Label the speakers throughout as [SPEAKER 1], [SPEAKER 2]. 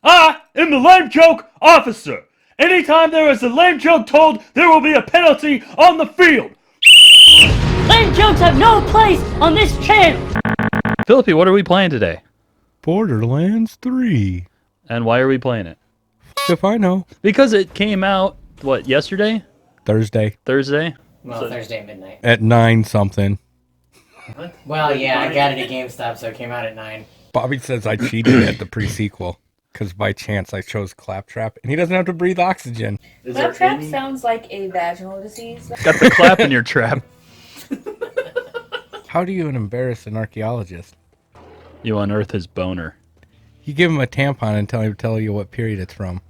[SPEAKER 1] I am the lame joke officer. Anytime there is a lame joke told, there will be a penalty on the field.
[SPEAKER 2] Lame jokes have no place on this channel.
[SPEAKER 1] Philippi, what are we playing today?
[SPEAKER 3] Borderlands 3.
[SPEAKER 1] And why are we playing it?
[SPEAKER 3] If I know.
[SPEAKER 1] Because it came out, what, yesterday?
[SPEAKER 3] Thursday.
[SPEAKER 1] Thursday?
[SPEAKER 4] Well, Thursday at midnight.
[SPEAKER 3] At 9 something.
[SPEAKER 4] Well, yeah, I got it at GameStop, so it came out at 9.
[SPEAKER 3] Bobby says I cheated at the pre-sequel. Because by chance I chose Claptrap, and he doesn't have to breathe oxygen.
[SPEAKER 5] Claptrap sounds like a vaginal disease.
[SPEAKER 1] Got the clap in your trap.
[SPEAKER 3] How do you embarrass an archaeologist?
[SPEAKER 1] You unearth his boner.
[SPEAKER 3] You give him a tampon and tell you what period it's from.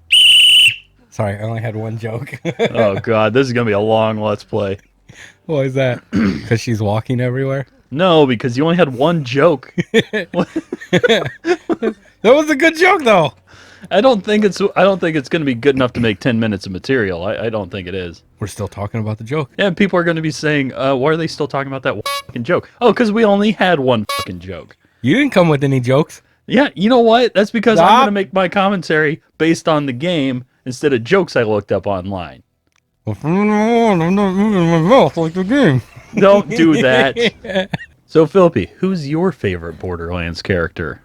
[SPEAKER 3] Sorry, I only had one joke.
[SPEAKER 1] Oh, God, this is going to be a long Let's Play.
[SPEAKER 3] Why is that? Because she's walking everywhere?
[SPEAKER 1] No, because you only had one joke.
[SPEAKER 3] That was a good joke, though.
[SPEAKER 1] I don't think it's going to be good enough to make 10 minutes of material. I don't think it is.
[SPEAKER 3] We're still talking about the joke.
[SPEAKER 1] Yeah, people are going to be saying, why are they still talking about that fucking joke? Oh, because we only had one fucking joke.
[SPEAKER 3] You didn't come with any jokes.
[SPEAKER 1] Yeah, you know what? That's because I'm
[SPEAKER 3] Stop.
[SPEAKER 1] going to make my commentary based on the game instead of jokes I looked up online.
[SPEAKER 3] Well, from now on, I'm not moving my mouth like the game.
[SPEAKER 1] Don't do that. So, Philippi, who's your favorite Borderlands character?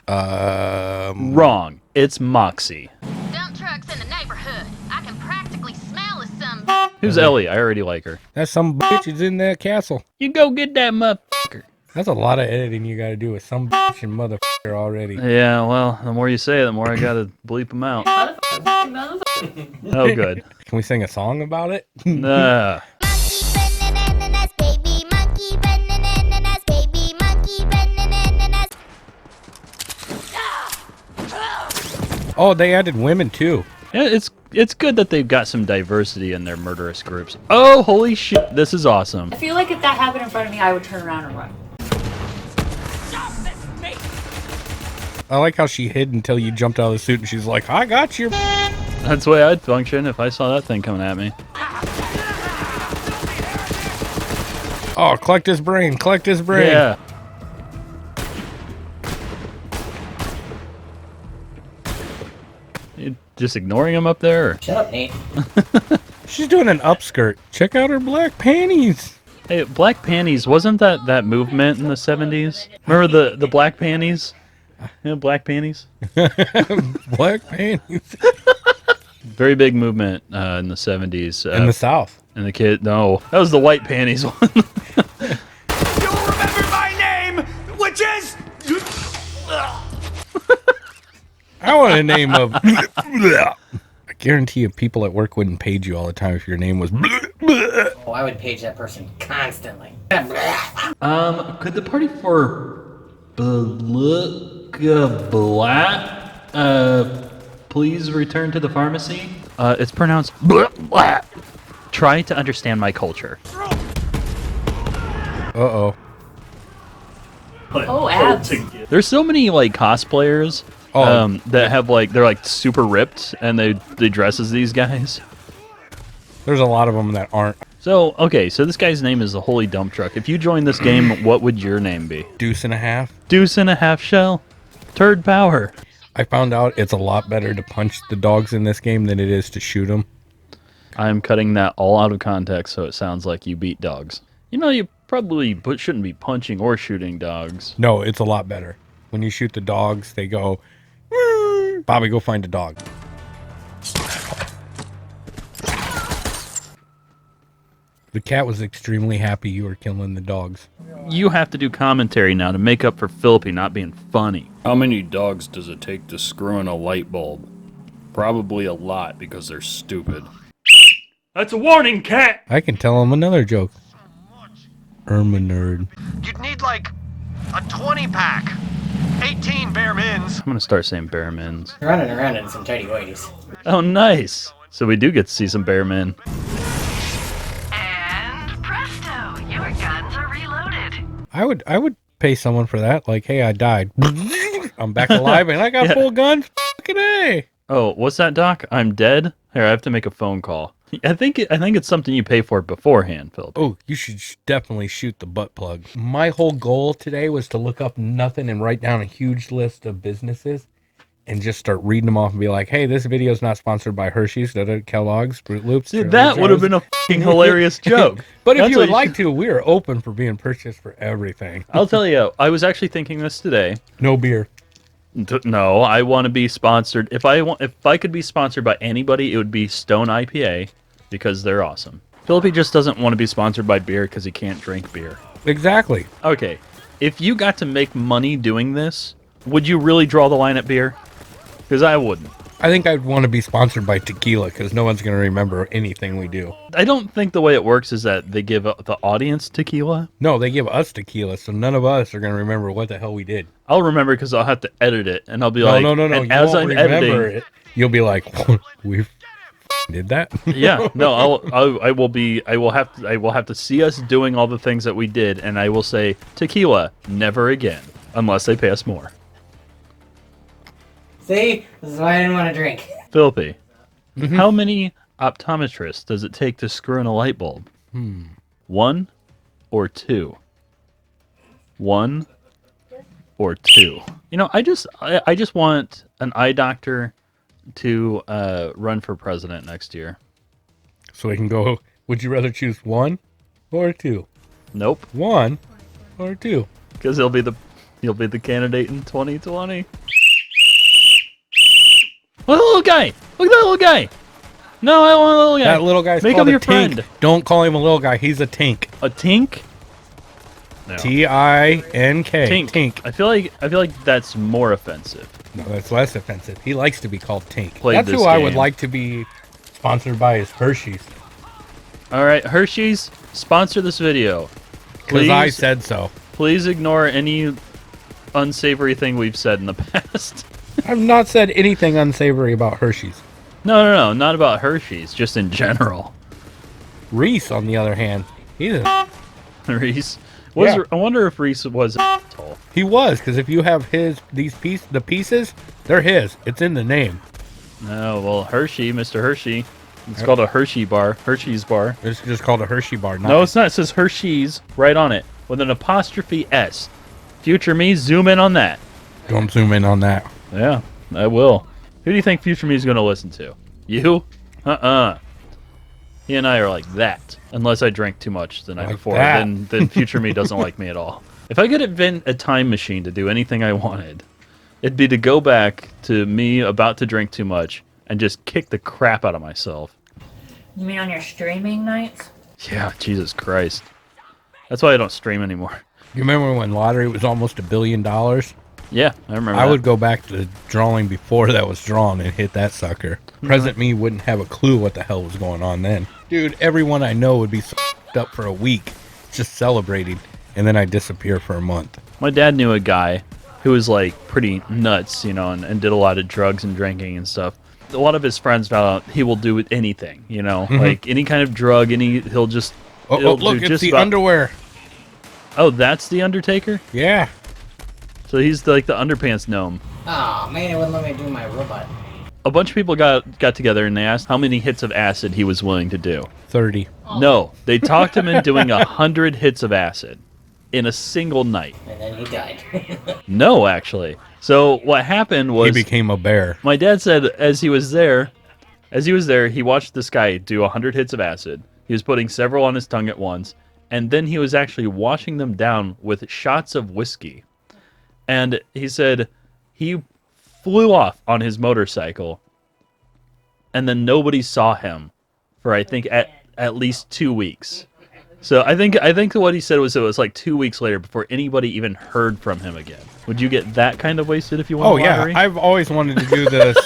[SPEAKER 1] Wrong. It's Moxie.
[SPEAKER 6] Dump trucks in the neighborhood. I can practically smell as some.
[SPEAKER 1] Who's Ellie? I already like her.
[SPEAKER 3] That's some bitch is in that castle.
[SPEAKER 1] You go get that motherfucker.
[SPEAKER 3] That's a lot of editing you gotta do with some bitch and motherfucker already.
[SPEAKER 1] Yeah, well, the more you say it, the more I gotta bleep them out. Oh, good.
[SPEAKER 3] Can we sing a song about it?
[SPEAKER 1] Nah.
[SPEAKER 3] Oh, they added women too.
[SPEAKER 1] Yeah, it's good that they've got some diversity in their murderous groups. Oh, holy shit, this is awesome.
[SPEAKER 5] I feel like if that happened in front of me, I would turn around and run.
[SPEAKER 3] I like how she hid until you jumped out of the suit and she's like, I got you.
[SPEAKER 1] That's the way I'd function if I saw that thing coming at me.
[SPEAKER 3] Oh, collect his brain, collect his brain.
[SPEAKER 1] Yeah. You just ignoring him up there? Or?
[SPEAKER 4] Shut up, Nate.
[SPEAKER 3] She's doing an upskirt. Check out her black panties.
[SPEAKER 1] Hey, black panties, wasn't that movement in the 70s? Remember the black panties? Yeah, black panties.
[SPEAKER 3] Black panties.
[SPEAKER 1] Very big movement in the 70s.
[SPEAKER 3] In the South.
[SPEAKER 1] And the kid, no, that was the white panties one.
[SPEAKER 7] You'll remember my name, which is...
[SPEAKER 3] I want a name of... I guarantee you people at work wouldn't page you all the time if your name was...
[SPEAKER 4] Oh, I would page that person constantly.
[SPEAKER 1] Could the party for Black please return to the pharmacy? It's pronounced blah. Try to understand my culture.
[SPEAKER 3] Uh-oh.
[SPEAKER 5] Oh, abs.
[SPEAKER 1] There's so many like cosplayers that have like they're like super ripped and they dress as these guys.
[SPEAKER 3] There's a lot of them that aren't.
[SPEAKER 1] So okay, so this guy's name is the Holy Dump Truck. If you join this game, what would your name be?
[SPEAKER 3] Deuce and a half.
[SPEAKER 1] Deuce and a half shell. Turd power.
[SPEAKER 3] I found out it's a lot better to punch the dogs in this game than it is to shoot them.
[SPEAKER 1] I'm cutting that all out of context so it sounds like you beat dogs. You know, you probably shouldn't be punching or shooting dogs.
[SPEAKER 3] No, it's a lot better. When you shoot the dogs, they go, "Woo." Bobby, go find a dog. The cat was extremely happy you were killing the dogs.
[SPEAKER 1] You have to do commentary now to make up for Philippi not being funny. How many dogs does it take to screw in a light bulb? Probably a lot because they're stupid. That's a warning, cat!
[SPEAKER 3] I can tell him another joke. Irma nerd.
[SPEAKER 7] You'd need like a 20-pack. 18 bare mins.
[SPEAKER 1] I'm gonna start saying bear mins.
[SPEAKER 4] Running around in some tidy whities.
[SPEAKER 1] Oh, nice! So we do get to see some bear men.
[SPEAKER 6] And presto, your guns are reloaded.
[SPEAKER 3] I would pay someone for that. Like, hey, I died. I'm back alive and I got full guns. Fucking A.
[SPEAKER 1] Oh, what's that, Doc? I'm dead? Here, I have to make a phone call. I think it's something you pay for beforehand, Philip.
[SPEAKER 3] Oh, you should definitely shoot the butt plug. My whole goal today was to look up nothing and write down a huge list of businesses and just start reading them off and be like, hey, this video is not sponsored by Hershey's, Kellogg's, Fruit Loops.
[SPEAKER 1] Dude, that would have been a fucking hilarious joke.
[SPEAKER 3] But if
[SPEAKER 1] That's
[SPEAKER 3] you would
[SPEAKER 1] what
[SPEAKER 3] like to, we are open for being purchased for everything.
[SPEAKER 1] I'll tell you, I was actually thinking this today.
[SPEAKER 3] No beer.
[SPEAKER 1] No, I want to be sponsored. If I could be sponsored by anybody, it would be Stone IPA because they're awesome. Philippi just doesn't want to be sponsored by beer because he can't drink beer.
[SPEAKER 3] Exactly.
[SPEAKER 1] Okay, if you got to make money doing this, would you really draw the line at beer? Because I wouldn't.
[SPEAKER 3] I think I'd want to be sponsored by tequila because no one's going to remember anything we do.
[SPEAKER 1] I don't think the way it works is that they give the audience tequila.
[SPEAKER 3] No, they give us tequila, so none of us are going to remember what the hell we did.
[SPEAKER 1] I'll remember because I'll have to edit it, and I'll be
[SPEAKER 3] No.
[SPEAKER 1] And
[SPEAKER 3] You
[SPEAKER 1] as
[SPEAKER 3] won't
[SPEAKER 1] I'm
[SPEAKER 3] remember
[SPEAKER 1] editing,
[SPEAKER 3] it. You'll be like, we did that?
[SPEAKER 1] yeah, no, I will have to see us doing all the things that we did, and I will say tequila never again unless they pay us more.
[SPEAKER 4] See? This is why I didn't want to drink.
[SPEAKER 1] Philippi, how many optometrists does it take to screw in a light bulb? 1 or 2? 1 or 2? You know, I just want an eye doctor to run for president next year.
[SPEAKER 3] So we can go, would you rather choose 1 or 2?
[SPEAKER 1] Nope,
[SPEAKER 3] 1 or 2?
[SPEAKER 1] because he'll be the candidate in 2020. Look at the little guy! Look at that little guy! No, I don't want a little guy.
[SPEAKER 3] That little guy's
[SPEAKER 1] Make
[SPEAKER 3] called
[SPEAKER 1] him
[SPEAKER 3] a
[SPEAKER 1] your
[SPEAKER 3] tink.
[SPEAKER 1] friend.
[SPEAKER 3] Don't call him a little guy. He's a tink.
[SPEAKER 1] A tink? No.
[SPEAKER 3] T-I-N-K.
[SPEAKER 1] Tink. I feel like that's more offensive.
[SPEAKER 3] No, that's less offensive. He likes to be called Tink.
[SPEAKER 1] Played
[SPEAKER 3] That's
[SPEAKER 1] this
[SPEAKER 3] who I would
[SPEAKER 1] game.
[SPEAKER 3] like to be sponsored by is Hershey's.
[SPEAKER 1] All right, Hershey's, sponsor this video.
[SPEAKER 3] Because I said so.
[SPEAKER 1] Please ignore any unsavory thing we've said in the past.
[SPEAKER 3] I've not said anything unsavory about Hershey's.
[SPEAKER 1] No, not about Hershey's, just in general.
[SPEAKER 3] Reese, on the other hand, he's a...
[SPEAKER 1] Reese.
[SPEAKER 3] Yeah.
[SPEAKER 1] I wonder if Reese was an asshole.
[SPEAKER 3] He was, because if you have the pieces, they're his. It's in the name.
[SPEAKER 1] No, well, Hershey, Mr. Hershey. It's called a Hershey's bar.
[SPEAKER 3] It's just called a Hershey bar.
[SPEAKER 1] No, it's not. It says Hershey's right on it with an apostrophe S. Future me, zoom in on that.
[SPEAKER 3] Don't zoom in on that.
[SPEAKER 1] Yeah, I will. Who do you think Future Me is going to listen to? You? He and I are like that. Unless I drank too much the night
[SPEAKER 3] Like
[SPEAKER 1] before,
[SPEAKER 3] that.
[SPEAKER 1] then Future Me doesn't like me at all. If I could invent a time machine to do anything I wanted, it'd be to go back to me about to drink too much and just kick the crap out of myself.
[SPEAKER 5] You mean on your streaming nights?
[SPEAKER 1] Yeah, Jesus Christ. That's why I don't stream anymore.
[SPEAKER 3] You remember when lottery was almost $1 billion?
[SPEAKER 1] Yeah, I remember
[SPEAKER 3] I
[SPEAKER 1] that.
[SPEAKER 3] would go back to the drawing before that was drawn and hit that sucker. Present me wouldn't have a clue what the hell was going on then. Dude, everyone I know would be up for a week just celebrating, and then I'd disappear for a month.
[SPEAKER 1] My dad knew a guy who was like pretty nuts, you know, and did a lot of drugs and drinking and stuff. A lot of his friends found out he will do anything, you know, like any kind of drug, he'll just...
[SPEAKER 3] Oh,
[SPEAKER 1] he'll
[SPEAKER 3] look,
[SPEAKER 1] do
[SPEAKER 3] it's
[SPEAKER 1] just
[SPEAKER 3] the
[SPEAKER 1] about-
[SPEAKER 3] underwear.
[SPEAKER 1] Oh, that's the Undertaker?
[SPEAKER 3] Yeah.
[SPEAKER 1] So he's like the underpants gnome.
[SPEAKER 4] Oh man, it wouldn't let me do my robot.
[SPEAKER 1] A bunch of people got together and they asked how many hits of acid he was willing to do.
[SPEAKER 3] 30.
[SPEAKER 1] No, they talked him into doing 100 hits of acid in a single night.
[SPEAKER 4] And then he died.
[SPEAKER 1] No, actually. So what happened was...
[SPEAKER 3] He became a bear.
[SPEAKER 1] My dad said as he was there, he watched this guy do 100 hits of acid. He was putting several on his tongue at once, and then he was actually washing them down with shots of whiskey. And he said he flew off on his motorcycle, and then nobody saw him for I think at least 2 weeks. So I think what he said was it was like 2 weeks later before anybody even heard from him again. Would you get that kind of wasted if you won
[SPEAKER 3] Oh,
[SPEAKER 1] the
[SPEAKER 3] yeah.
[SPEAKER 1] lottery?
[SPEAKER 3] I've always wanted to do this.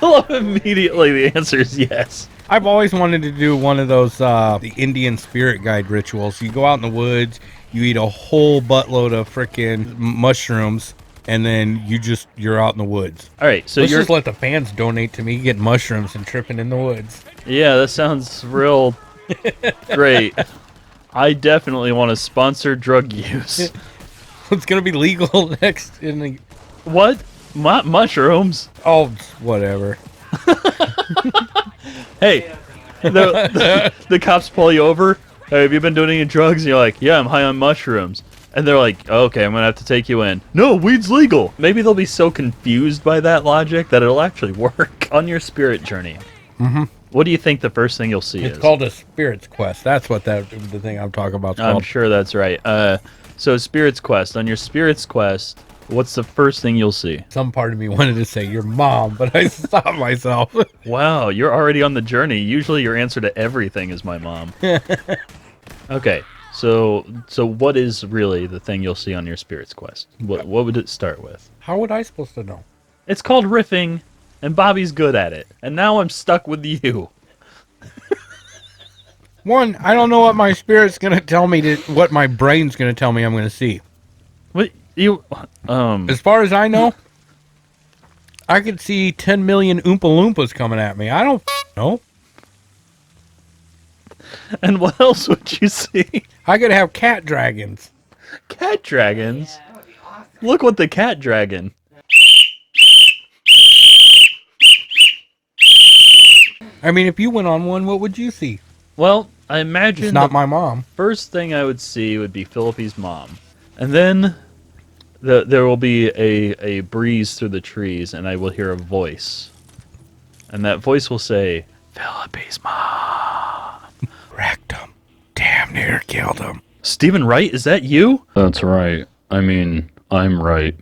[SPEAKER 1] I love immediately the answer is yes.
[SPEAKER 3] I've always wanted to do one of those the Indian spirit guide rituals. You go out in the woods, you eat a whole buttload of freaking mushrooms, and then you're out in the woods.
[SPEAKER 1] All right, so
[SPEAKER 3] Let's
[SPEAKER 1] you're
[SPEAKER 3] just let the fans donate to me, get mushrooms and tripping in the woods.
[SPEAKER 1] yeah, that sounds real great. I definitely want to sponsor drug use.
[SPEAKER 3] It's gonna be legal next in the
[SPEAKER 1] What? Mushrooms?
[SPEAKER 3] oh whatever.
[SPEAKER 1] Hey, the cops pull you over. Hey, have you been doing any drugs? And you're like, yeah, I'm high on mushrooms. And they're like, okay, I'm gonna have to take you in. No, weed's legal. Maybe they'll be so confused by that logic that it'll actually work. On your spirit journey, what do you think the first thing you'll see is?
[SPEAKER 3] It's called a Spirit's Quest. That's what the thing I'm talking about is
[SPEAKER 1] I'm
[SPEAKER 3] called.
[SPEAKER 1] sure that's right. So Spirit's Quest. On your Spirit's Quest, what's the first thing you'll see?
[SPEAKER 3] Some part of me wanted to say your mom, but I stopped myself.
[SPEAKER 1] Wow, you're already on the journey. Usually your answer to everything is my mom. Okay, so what is really the thing you'll see on your Spirit's Quest? What would it start with?
[SPEAKER 3] How would I supposed to know?
[SPEAKER 1] It's called riffing, and Bobby's good at it. And now I'm stuck with you.
[SPEAKER 3] One, I don't know what my spirit's gonna tell me what my brain's gonna tell me I'm gonna see.
[SPEAKER 1] What you
[SPEAKER 3] As far as I know, I could see 10 million Oompa Loompas coming at me. I don't know.
[SPEAKER 1] And what else would you see?
[SPEAKER 3] I could have cat dragons.
[SPEAKER 1] Cat dragons? Look what the cat dragon.
[SPEAKER 3] I mean, if you went on one, what would you see?
[SPEAKER 1] Well, I imagine
[SPEAKER 3] It's not
[SPEAKER 1] the
[SPEAKER 3] my mom.
[SPEAKER 1] first thing I would see would be Philippe's mom. And then there will be a breeze through the trees, and I will hear a voice. And that voice will say, Philippe's mom.
[SPEAKER 3] Wrecked him. Damn near killed him.
[SPEAKER 1] Steven Wright, is that you?
[SPEAKER 8] That's right. I mean, I'm right.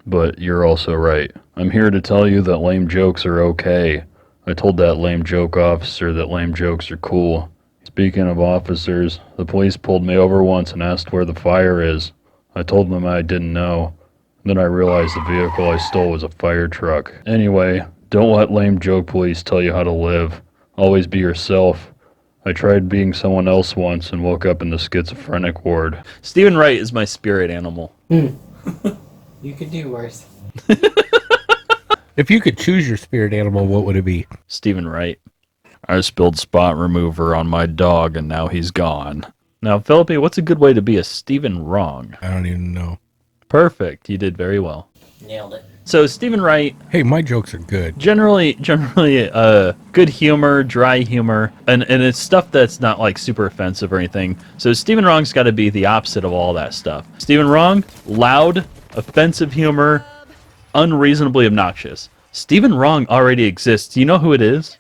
[SPEAKER 8] But you're also right. I'm here to tell you that lame jokes are okay. I told that lame joke officer that lame jokes are cool. Speaking of officers, the police pulled me over once and asked where the fire is. I told them I didn't know. Then I realized the vehicle I stole was a fire truck. Anyway, don't let lame joke police tell you how to live. Always be yourself. I tried being someone else once and woke up in the schizophrenic ward.
[SPEAKER 1] Steven Wright is my spirit animal.
[SPEAKER 4] You could do worse.
[SPEAKER 3] If you could choose your spirit animal, what would it be?
[SPEAKER 1] Steven Wright. I spilled spot remover on my dog and now he's gone. Now, Philippe, what's a good way to be a Steven wrong?
[SPEAKER 3] I don't even know.
[SPEAKER 1] Perfect. You did very well.
[SPEAKER 4] Nailed it.
[SPEAKER 1] So, Steven Wright,
[SPEAKER 3] Hey, my jokes are good.
[SPEAKER 1] generally, good humor, dry humor, and it's stuff that's not like super offensive or anything. So, Steven Wrong's got to be the opposite of all that stuff. Steven Wrong, loud, offensive humor, unreasonably obnoxious. Steven Wrong already exists. Do you know who it is?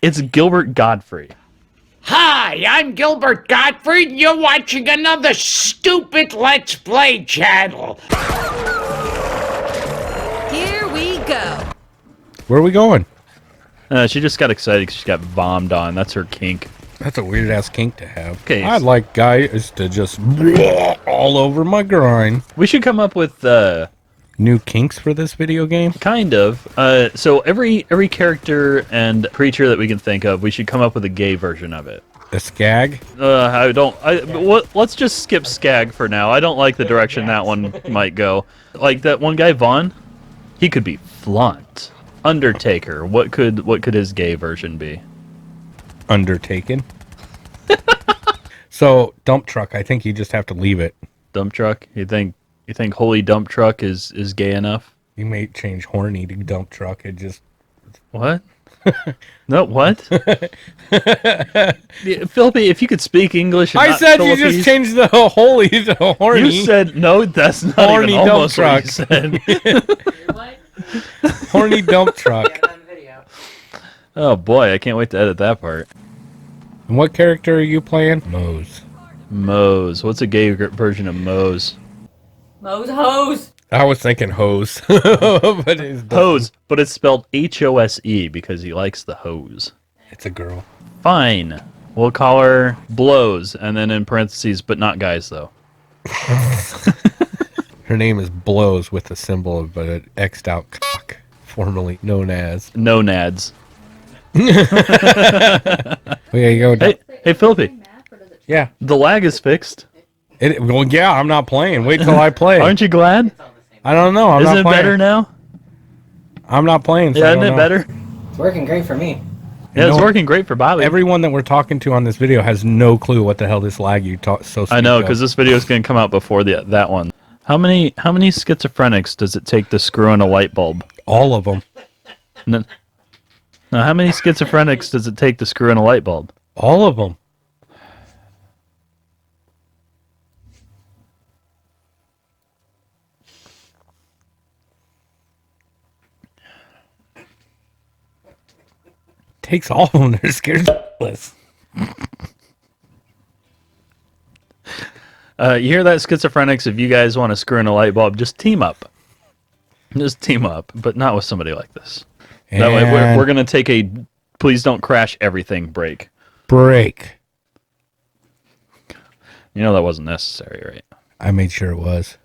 [SPEAKER 1] It's Gilbert Godfrey.
[SPEAKER 9] Hi, I'm Gilbert Gottfried, and you're watching another stupid Let's Play channel.
[SPEAKER 6] Here we go.
[SPEAKER 3] Where are we going?
[SPEAKER 1] She just got excited because she got bombed on. That's her kink.
[SPEAKER 3] That's a weird ass kink to have.
[SPEAKER 1] Okay.
[SPEAKER 3] I'd like guys to just all over my groin.
[SPEAKER 1] We should come up with
[SPEAKER 3] New kinks for this video game?
[SPEAKER 1] kind of. So every character and creature that we can think of, we should come up with a gay version of it.
[SPEAKER 3] A skag?
[SPEAKER 1] Let's just skip Skag for now. I don't like the direction that one might go. Like that one guy, Vaughn, he could be Flunt. Undertaker, what could his gay version be?
[SPEAKER 3] Undertaken. So, dump truck, I think you just have to leave it.
[SPEAKER 1] Dump truck? You think holy dump truck is gay enough?
[SPEAKER 3] You may change horny to dump truck. It just...
[SPEAKER 1] What? No, what? Yeah, Philippe, if you could speak English, and
[SPEAKER 3] I
[SPEAKER 1] not
[SPEAKER 3] said you
[SPEAKER 1] Philippines-
[SPEAKER 3] just changed the holy to horny.
[SPEAKER 1] You said no. That's not
[SPEAKER 3] Horny
[SPEAKER 1] even
[SPEAKER 3] dump
[SPEAKER 1] almost what you
[SPEAKER 3] truck.
[SPEAKER 1] said.
[SPEAKER 4] What?
[SPEAKER 3] Horny dump truck.
[SPEAKER 4] Get on video.
[SPEAKER 1] Oh boy, I can't wait to edit that part.
[SPEAKER 3] And what character are you playing? Mose.
[SPEAKER 1] Mose. What's a gay version of Mose?
[SPEAKER 2] Mo's hose.
[SPEAKER 3] I was thinking hose. But
[SPEAKER 1] Hose, but it's spelled H-O-S-E because he likes the hose.
[SPEAKER 3] it's a girl.
[SPEAKER 1] Fine. We'll call her Blows, and then in parentheses, but not guys though.
[SPEAKER 3] Her name is Blows with a symbol of an X'd out cock, formerly known as.
[SPEAKER 1] No nads.
[SPEAKER 3] Oh, yeah, you go.
[SPEAKER 1] Hey, Philippe.
[SPEAKER 3] Yeah.
[SPEAKER 1] The lag is fixed.
[SPEAKER 3] Well, yeah, I'm not playing. Wait till I play.
[SPEAKER 1] Aren't you glad?
[SPEAKER 3] I don't know. I'm
[SPEAKER 1] Isn't
[SPEAKER 3] not
[SPEAKER 1] it
[SPEAKER 3] playing.
[SPEAKER 1] better now?
[SPEAKER 3] I'm not playing. So
[SPEAKER 1] Yeah,
[SPEAKER 3] I
[SPEAKER 1] isn't
[SPEAKER 3] don't
[SPEAKER 1] it
[SPEAKER 3] know.
[SPEAKER 1] better?
[SPEAKER 4] It's working great for me.
[SPEAKER 1] Yeah, it's
[SPEAKER 3] know-
[SPEAKER 1] working great for Bobby.
[SPEAKER 3] Everyone that we're talking to on this video has no clue what the hell this lag you talk so.
[SPEAKER 1] I know,
[SPEAKER 3] speak of.
[SPEAKER 1] because this video is going to come out before that one. How many schizophrenics does it take to screw in a light bulb?
[SPEAKER 3] all of them,
[SPEAKER 1] No, how many schizophrenics does it take to screw in a light bulb?
[SPEAKER 3] all of them. takes all of them. They're scared shitless.
[SPEAKER 1] You hear that, schizophrenics? If you guys want to screw in a light bulb, just team up. Just team up, but not with somebody like this. That way, we're going to take a please don't crash everything break.
[SPEAKER 3] Break.
[SPEAKER 1] You know that wasn't necessary, right?
[SPEAKER 3] I made sure it was.